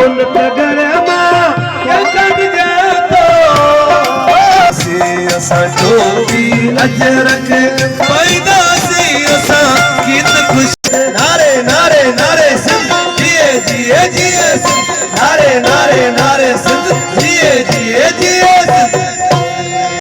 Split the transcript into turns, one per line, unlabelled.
उन टगर मां कद जातो
से असा जो भी अजरक पैदा से असा कित खुश